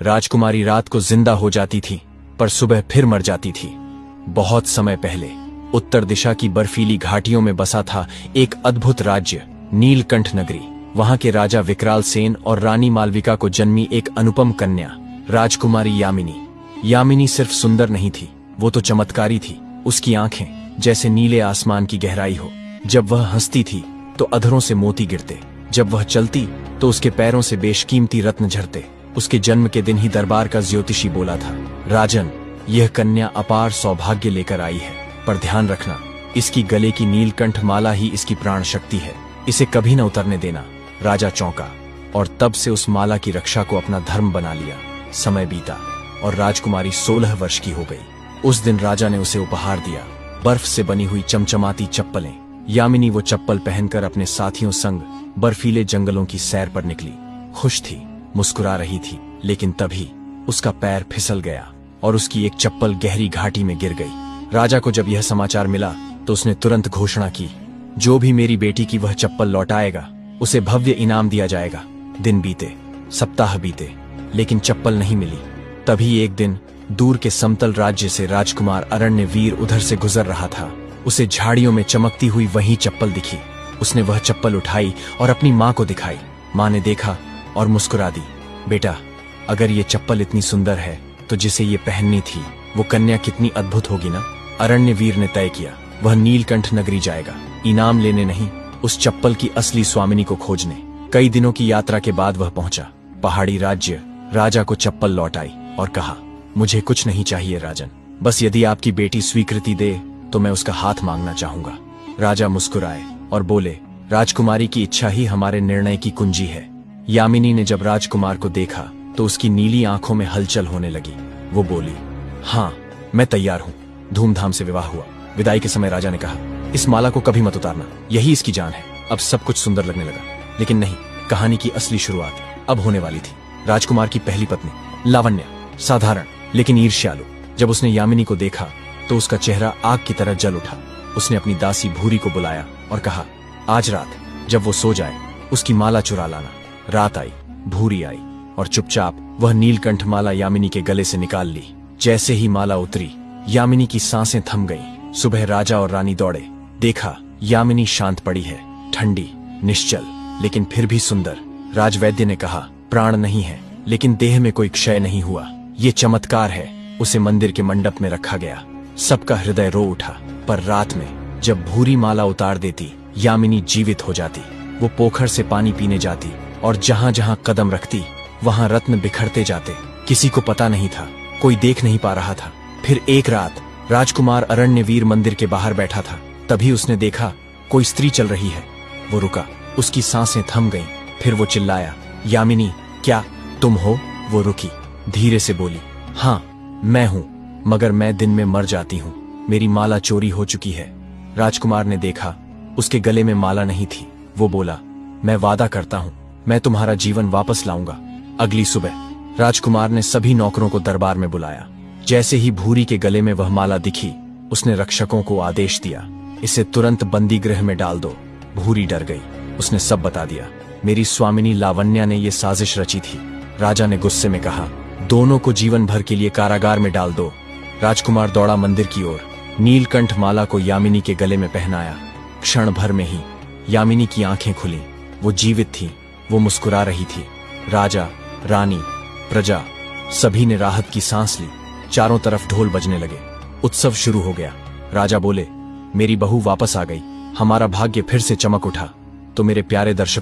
राजकुमारी रात को जिंदा हो जाती थी पर सुबह फिर मर जाती थी। बहुत समय पहले उत्तर दिशा की बर्फीली घाटियों में बसा था एक अद्भुत राज्य, नीलकंठ नगरी। वहां के राजा विकराल सेन और रानी मालविका को जन्मी एक अनुपम कन्या, राजकुमारी यामिनी। यामिनी सिर्फ सुंदर नहीं थी, वो तो चमत्कारी थी। उसकी आंखें जैसे नीले आसमान की गहराई हो। जब वह हंसती थी तो अधरों से मोती गिरते, जब वह चलती तो उसके पैरों से बेशकीमती रत्न झरते। उसके जन्म के दिन ही दरबार का ज्योतिषी बोला था, राजन, यह कन्या अपार सौभाग्य लेकर आई है, पर ध्यान रखना, इसकी गले की नीलकंठ माला ही इसकी प्राण शक्ति है, इसे कभी न उतरने देना। राजा चौंका और तब से उस माला की रक्षा को अपना धर्म बना लिया। समय बीता और राजकुमारी 16 वर्ष की हो गई। उस दिन राजा ने उसे उपहार दिया, बर्फ से बनी हुई चमचमाती चप्पलें। यामिनी वो चप्पल पहनकर अपने साथियों संग बर्फीले जंगलों की सैर पर निकली। खुश थी, मुस्कुरा रही थी, लेकिन तभी उसका पैर फिसल गया और उसकी एक चप्पल गहरी घाटी में गिर गई। राजा को जब यह समाचार मिला तो उसने तुरंत घोषणा की, जो भी मेरी बेटी की वह चप्पल लौटाएगा उसे भव्य इनाम दिया जाएगा। दिन बीते, सप्ताह बीते, लेकिन चप्पल नहीं मिली। तभी एक दिन दूर के समतल राज्य से राजकुमार अरण्यवीर उधर से गुजर रहा था। उसे झाड़ियों में चमकती हुई वही चप्पल दिखी। उसने वह चप्पल उठाई और अपनी माँ को दिखाई। माँ ने देखा और मुस्कुरा दी, बेटा, अगर ये चप्पल इतनी सुंदर है तो जिसे ये पहननी थी वो कन्या कितनी अद्भुत होगी ना। अरण्यवीर ने तय किया, वह नीलकंठ नगरी जाएगा, इनाम लेने नहीं, उस चप्पल की असली स्वामिनी को खोजने। कई दिनों की यात्रा के बाद वह पहुंचा पहाड़ी राज्य। राजा को चप्पल लौटाई और कहा, मुझे कुछ नहीं चाहिए राजन, बस यदि आपकी बेटी स्वीकृति दे तो मैं उसका हाथ मांगना चाहूंगा। राजा मुस्कुराए और बोले, राजकुमारी की इच्छा ही हमारे निर्णय की कुंजी है। यामिनी ने जब राजकुमार को देखा तो उसकी नीली आंखों में हलचल होने लगी। वो बोली, हाँ, मैं तैयार हूँ। धूमधाम से विवाह हुआ। विदाई के समय राजा ने कहा, इस माला को कभी मत उतारना, यही इसकी जान है। अब सब कुछ सुंदर लगने लगा, लेकिन नहीं, कहानी की असली शुरुआत अब होने वाली थी। राजकुमार की पहली पत्नी लावण्या, साधारण लेकिन ईर्ष्यालु। जब उसने यामिनी को देखा तो उसका चेहरा आग की तरह जल उठा। उसने अपनी दासी भूरी को बुलाया और कहा, आज रात जब वो सो जाए उसकी माला चुरा लाना। रात आई, भूरी आई और चुपचाप वह नीलकंठ माला यामिनी के गले से निकाल ली। जैसे ही माला उतरी, यामिनी की सांसें थम गईं। सुबह राजा और रानी दौड़े, देखा यामिनी शांत पड़ी है, ठंडी, निश्चल, लेकिन फिर भी सुंदर। राजवैद्य ने कहा, प्राण नहीं है लेकिन देह में कोई क्षय नहीं हुआ, ये चमत्कार है। उसे मंदिर के मंडप में रखा गया। सबका हृदय रो उठा। पर रात में जब भूरी माला उतार देती, यामिनी जीवित हो जाती। वो पोखर से पानी पीने जाती और जहां जहां कदम रखती वहां रत्न बिखरते जाते। किसी को पता नहीं था, कोई देख नहीं पा रहा था। फिर एक रात राजकुमार अरण्यवीर मंदिर के बाहर बैठा था। तभी उसने देखा कोई स्त्री चल रही है। वो रुका, उसकी सांसें थम गईं। फिर वो चिल्लाया, यामिनी, क्या तुम हो? वो रुकी, धीरे से बोली, हाँ मैं हूं, मगर मैं दिन में मर जाती हूं, मेरी माला चोरी हो चुकी है। राजकुमार ने देखा, उसके गले में माला नहीं थी। वो बोला, मैं वादा करता हूं, मैं तुम्हारा जीवन वापस लाऊंगा। अगली सुबह राजकुमार ने सभी नौकरों को दरबार में बुलाया। जैसे ही भूरी के गले में वह माला दिखी, उसने रक्षकों को आदेश दिया, इसे तुरंत बंदी गृह में डाल दो। भूरी डर गई, उसने सब बता दिया, मेरी स्वामिनी लावण्या ने ये साजिश रची थी। राजा ने गुस्से में कहा, दोनों को जीवन भर के लिए कारागार में डाल दो। राजकुमार दौड़ा मंदिर की ओर, नीलकंठ माला को यामिनी के गले में पहनाया। क्षण भर में ही यामिनी की आंखें खुली। वो जीवित थी, वो मुस्कुरा रही थी। राजा, रानी, प्रजा सभी ने राहत की सांस ली। चारों तरफ ढोल बजने लगे, उत्सव शुरू हो गया। राजा बोले, मेरी बहू वापस आ गई, हमारा भाग्य फिर से चमक उठा। तो मेरे प्यारे दर्शक